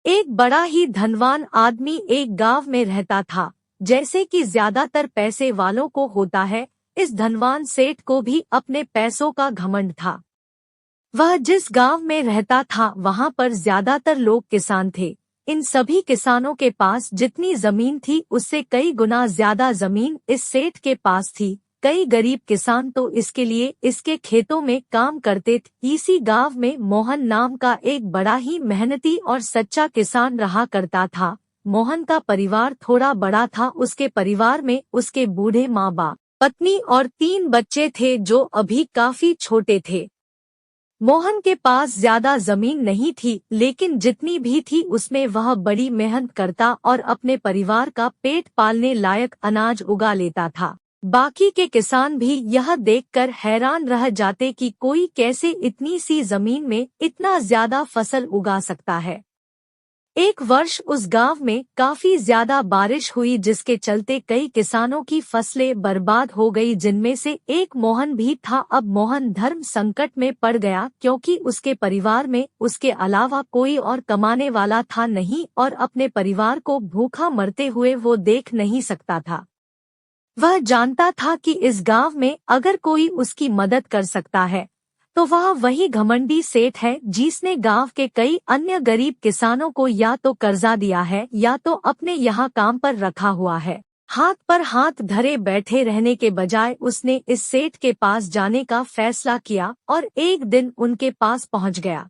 एक बड़ा ही धनवान आदमी एक गांव में रहता था। जैसे कि ज्यादातर पैसे वालों को होता है, इस धनवान सेठ को भी अपने पैसों का घमंड था। वह जिस गांव में रहता था वहां पर ज्यादातर लोग किसान थे। इन सभी किसानों के पास जितनी जमीन थी उससे कई गुना ज्यादा जमीन इस सेठ के पास थी। कई गरीब किसान तो इसके लिए इसके खेतों में काम करते थे। इसी गांव में मोहन नाम का एक बड़ा ही मेहनती और सच्चा किसान रहा करता था। मोहन का परिवार थोड़ा बड़ा था। उसके परिवार में उसके बूढ़े माँ बाप, पत्नी और 3 बच्चे थे जो अभी काफी छोटे थे। मोहन के पास ज्यादा जमीन नहीं थी, लेकिन जितनी भी थी उसमें वह बड़ी मेहनत करता और अपने परिवार का पेट पालने लायक अनाज उगा लेता था। बाकी के किसान भी यह देखकर हैरान रह जाते कि कोई कैसे इतनी सी जमीन में इतना ज्यादा फसल उगा सकता है। एक वर्ष उस गांव में काफी ज्यादा बारिश हुई, जिसके चलते कई किसानों की फसलें बर्बाद हो गई, जिनमें से एक मोहन भी था। अब मोहन धर्म संकट में पड़ गया, क्योंकि उसके परिवार में उसके अलावा कोई और कमाने वाला था नहीं और अपने परिवार को भूखा मरते हुए वो देख नहीं सकता था। वह जानता था कि इस गांव में अगर कोई उसकी मदद कर सकता है तो वह वही घमंडी सेठ है, जिसने गांव के कई अन्य गरीब किसानों को या तो कर्जा दिया है या तो अपने यहाँ काम पर रखा हुआ है। हाथ पर हाथ धरे बैठे रहने के बजाय उसने इस सेठ के पास जाने का फैसला किया और एक दिन उनके पास पहुँच गया।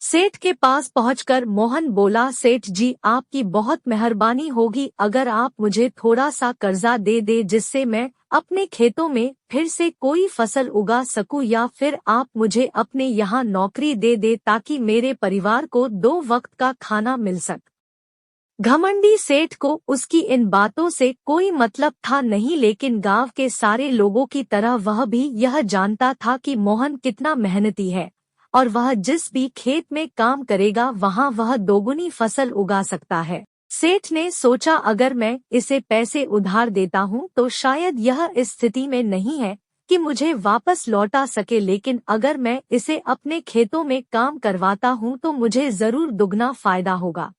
सेठ के पास पहुंचकर मोहन बोला, सेठ जी, आपकी बहुत मेहरबानी होगी अगर आप मुझे थोड़ा सा कर्जा दे जिससे मैं अपने खेतों में फिर से कोई फसल उगा सकूं, या फिर आप मुझे अपने यहाँ नौकरी दे ताकि मेरे परिवार को 2 वक्त का खाना मिल सके। घमंडी सेठ को उसकी इन बातों से कोई मतलब था नहीं, लेकिन गांव के सारे लोगों की तरह वह भी यह जानता था कि मोहन कितना मेहनती है और वह जिस भी खेत में काम करेगा वहां वह दोगुनी फसल उगा सकता है। सेठ ने सोचा, अगर मैं इसे पैसे उधार देता हूं तो शायद यह इस स्थिति में नहीं है कि मुझे वापस लौटा सके, लेकिन अगर मैं इसे अपने खेतों में काम करवाता हूं तो मुझे जरूर दुगना फायदा होगा।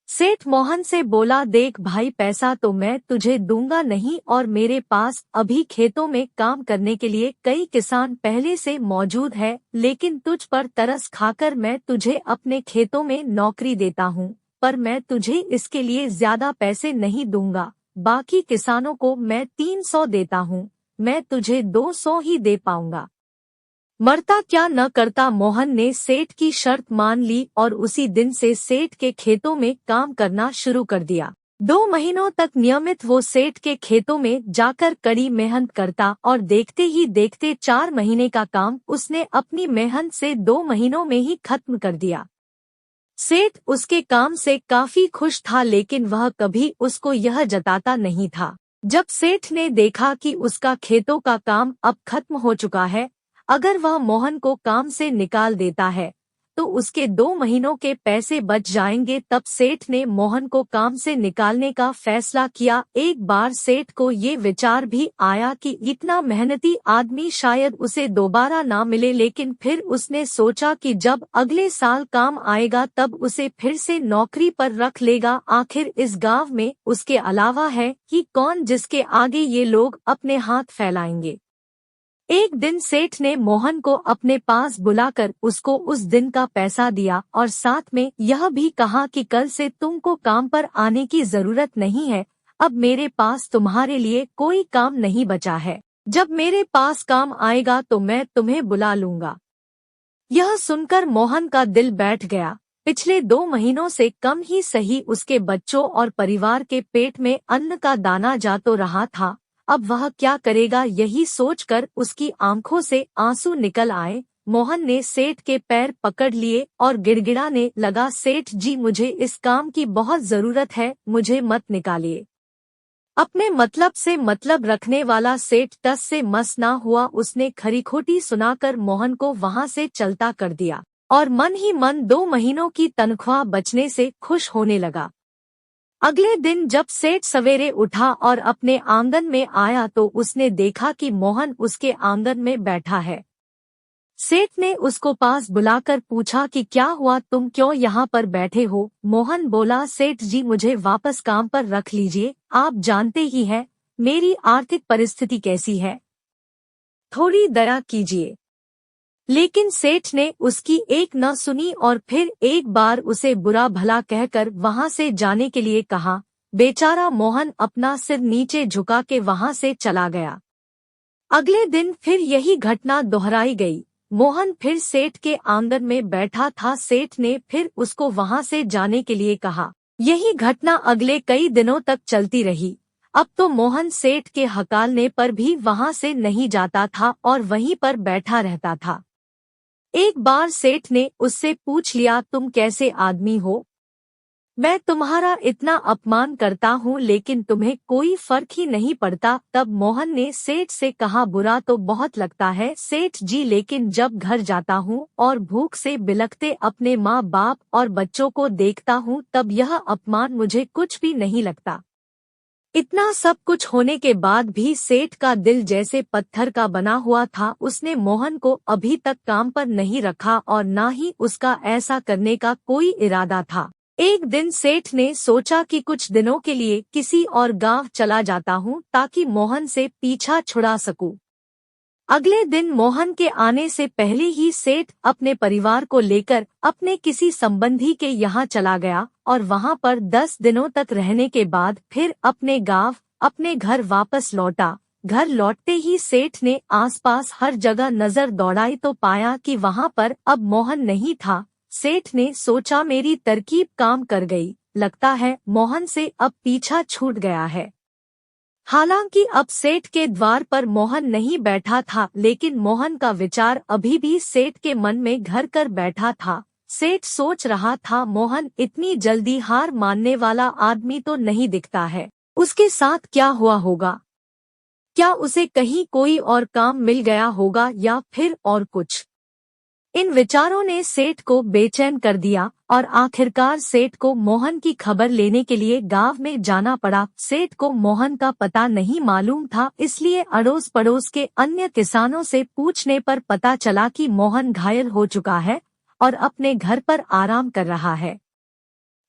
सेठ मोहन से बोला, देख भाई, पैसा तो मैं तुझे दूंगा नहीं और मेरे पास अभी खेतों में काम करने के लिए कई किसान पहले से मौजूद है, लेकिन तुझ पर तरस खाकर मैं तुझे अपने खेतों में नौकरी देता हूँ, पर मैं तुझे इसके लिए ज्यादा पैसे नहीं दूंगा। बाकी किसानों को मैं 300 देता हूँ, मैं तुझे 200 ही दे पाऊंगा। मरता क्या न करता, मोहन ने सेठ की शर्त मान ली और उसी दिन से सेठ के खेतों में काम करना शुरू कर दिया। 2 महीनों तक नियमित वो सेठ के खेतों में जाकर कड़ी मेहनत करता और देखते ही देखते 4 महीने का काम उसने अपनी मेहनत से 2 महीनों में ही खत्म कर दिया। सेठ उसके काम से काफी खुश था, लेकिन वह कभी उसको यह जताता नहीं था। जब सेठ ने देखा कि उसका खेतों का काम अब खत्म हो चुका है, अगर वह मोहन को काम से निकाल देता है तो उसके 2 महीनों के पैसे बच जाएंगे, तब सेठ ने मोहन को काम से निकालने का फैसला किया। एक बार सेठ को ये विचार भी आया कि इतना मेहनती आदमी शायद उसे दोबारा ना मिले, लेकिन फिर उसने सोचा कि जब अगले साल काम आएगा तब उसे फिर से नौकरी पर रख लेगा। आखिर इस गांव में उसके अलावा है कि कौन जिसके आगे ये लोग अपने हाथ फैलाएंगे। एक दिन सेठ ने मोहन को अपने पास बुलाकर उसको उस दिन का पैसा दिया और साथ में यह भी कहा कि कल से तुमको काम पर आने की जरूरत नहीं है, अब मेरे पास तुम्हारे लिए कोई काम नहीं बचा है। जब मेरे पास काम आएगा तो मैं तुम्हें बुला लूंगा। यह सुनकर मोहन का दिल बैठ गया। पिछले 2 महीनों से कम ही सही उसके बच्चों और परिवार के पेट में अन्न का दाना जा तो रहा था, अब वह क्या करेगा, यही सोचकर उसकी आंखों से आंसू निकल आए। मोहन ने सेठ के पैर पकड़ लिए और गिड़गिड़ाने लगा, सेठ जी, मुझे इस काम की बहुत जरूरत है, मुझे मत निकालिए। अपने मतलब से मतलब रखने वाला सेठ टस से मस ना हुआ। उसने खरीखोटी सुनाकर मोहन को वहां से चलता कर दिया और मन ही मन 2 महीनों की तनख्वाह बचने से खुश होने लगा। अगले दिन जब सेठ सवेरे उठा और अपने आंगन में आया तो उसने देखा कि मोहन उसके आंगन में बैठा है। सेठ ने उसको पास बुलाकर पूछा कि क्या हुआ, तुम क्यों यहाँ पर बैठे हो। मोहन बोला, सेठ जी मुझे वापस काम पर रख लीजिए, आप जानते ही हैं मेरी आर्थिक परिस्थिति कैसी है, थोड़ी दया कीजिए। लेकिन सेठ ने उसकी एक न सुनी और फिर एक बार उसे बुरा भला कहकर वहां से जाने के लिए कहा। बेचारा मोहन अपना सिर नीचे झुका के वहां से चला गया। अगले दिन फिर यही घटना दोहराई गई। मोहन फिर सेठ के आंगन में बैठा था। सेठ ने फिर उसको वहां से जाने के लिए कहा। यही घटना अगले कई दिनों तक चलती रही। अब तो मोहन सेठ के हकालने पर भी वहां से नहीं जाता था और वहीं पर बैठा रहता था। एक बार सेठ ने उससे पूछ लिया, तुम कैसे आदमी हो, मैं तुम्हारा इतना अपमान करता हूँ लेकिन तुम्हें कोई फर्क ही नहीं पड़ता। तब मोहन ने सेठ से कहा, बुरा तो बहुत लगता है सेठ जी, लेकिन जब घर जाता हूँ और भूख से बिलखते अपने माँ बाप और बच्चों को देखता हूँ तब यह अपमान मुझे कुछ भी नहीं लगता। इतना सब कुछ होने के बाद भी सेठ का दिल जैसे पत्थर का बना हुआ था। उसने मोहन को अभी तक काम पर नहीं रखा और न ही उसका ऐसा करने का कोई इरादा था। एक दिन सेठ ने सोचा कि कुछ दिनों के लिए किसी और गांव चला जाता हूँ ताकि मोहन से पीछा छुड़ा सकूं। अगले दिन मोहन के आने से पहले ही सेठ अपने परिवार को लेकर अपने किसी संबंधी के यहाँ चला गया और वहाँ पर 10 दिनों तक रहने के बाद फिर अपने गांव अपने घर वापस लौटा। घर लौटते ही सेठ ने आसपास हर जगह नजर दौड़ाई तो पाया कि वहाँ पर अब मोहन नहीं था। सेठ ने सोचा, मेरी तरकीब काम कर गई, लगता है मोहन से अब पीछा छूट गया है। हालांकि अब सेठ के द्वार पर मोहन नहीं बैठा था, लेकिन मोहन का विचार अभी भी सेठ के मन में घर कर बैठा था। सेठ सोच रहा था, मोहन इतनी जल्दी हार मानने वाला आदमी तो नहीं दिखता है, उसके साथ क्या हुआ होगा, क्या उसे कहीं कोई और काम मिल गया होगा या फिर और कुछ। इन विचारों ने सेठ को बेचैन कर दिया और आखिरकार सेठ को मोहन की खबर लेने के लिए गांव में जाना पड़ा। सेठ को मोहन का पता नहीं मालूम था, इसलिए अड़ोस पड़ोस के अन्य किसानों से पूछने पर पता चला कि मोहन घायल हो चुका है और अपने घर पर आराम कर रहा है।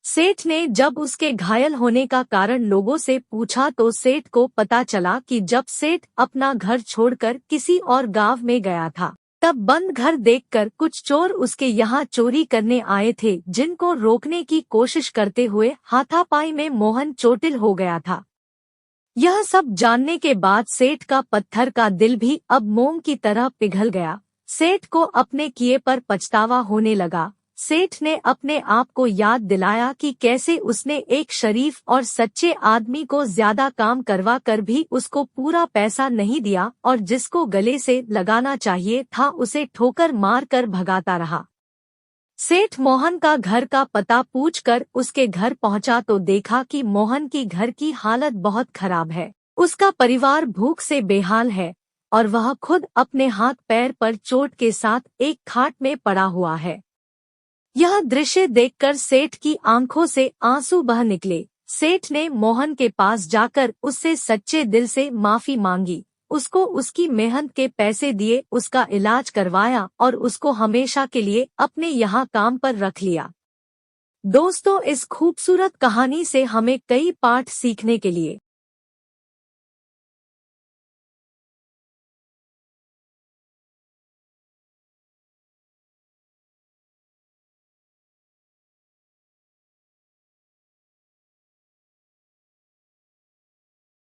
सेठ ने जब उसके घायल होने का कारण लोगों से पूछा तो सेठ को पता चला कि जब सेठ अपना घर छोड़कर किसी और गांव में गया था तब बंद घर देखकर कुछ चोर उसके यहाँ चोरी करने आए थे, जिनको रोकने की कोशिश करते हुए हाथापाई में मोहन चोटिल हो गया था। यह सब जानने के बाद सेठ का पत्थर का दिल भी अब मोम की तरह पिघल गया। सेठ को अपने किए पर पछतावा होने लगा। सेठ ने अपने आप को याद दिलाया कि कैसे उसने एक शरीफ और सच्चे आदमी को ज्यादा काम करवा कर भी उसको पूरा पैसा नहीं दिया और जिसको गले से लगाना चाहिए था उसे ठोकर मार कर भगाता रहा। सेठ मोहन का घर का पता पूछकर उसके घर पहुंचा तो देखा कि मोहन की घर की हालत बहुत खराब है। उसका परिवार भूख से बेहाल है और वह खुद अपने हाथ पैर पर चोट के साथ एक खाट में पड़ा हुआ है। यह दृश्य देखकर सेठ की आंखों से आंसू बह निकले। सेठ ने मोहन के पास जाकर उससे सच्चे दिल से माफी मांगी, उसको उसकी मेहनत के पैसे दिए, उसका इलाज करवाया और उसको हमेशा के लिए अपने यहाँ काम पर रख लिया। दोस्तों, इस खूबसूरत कहानी से हमें कई पाठ सीखने के लिए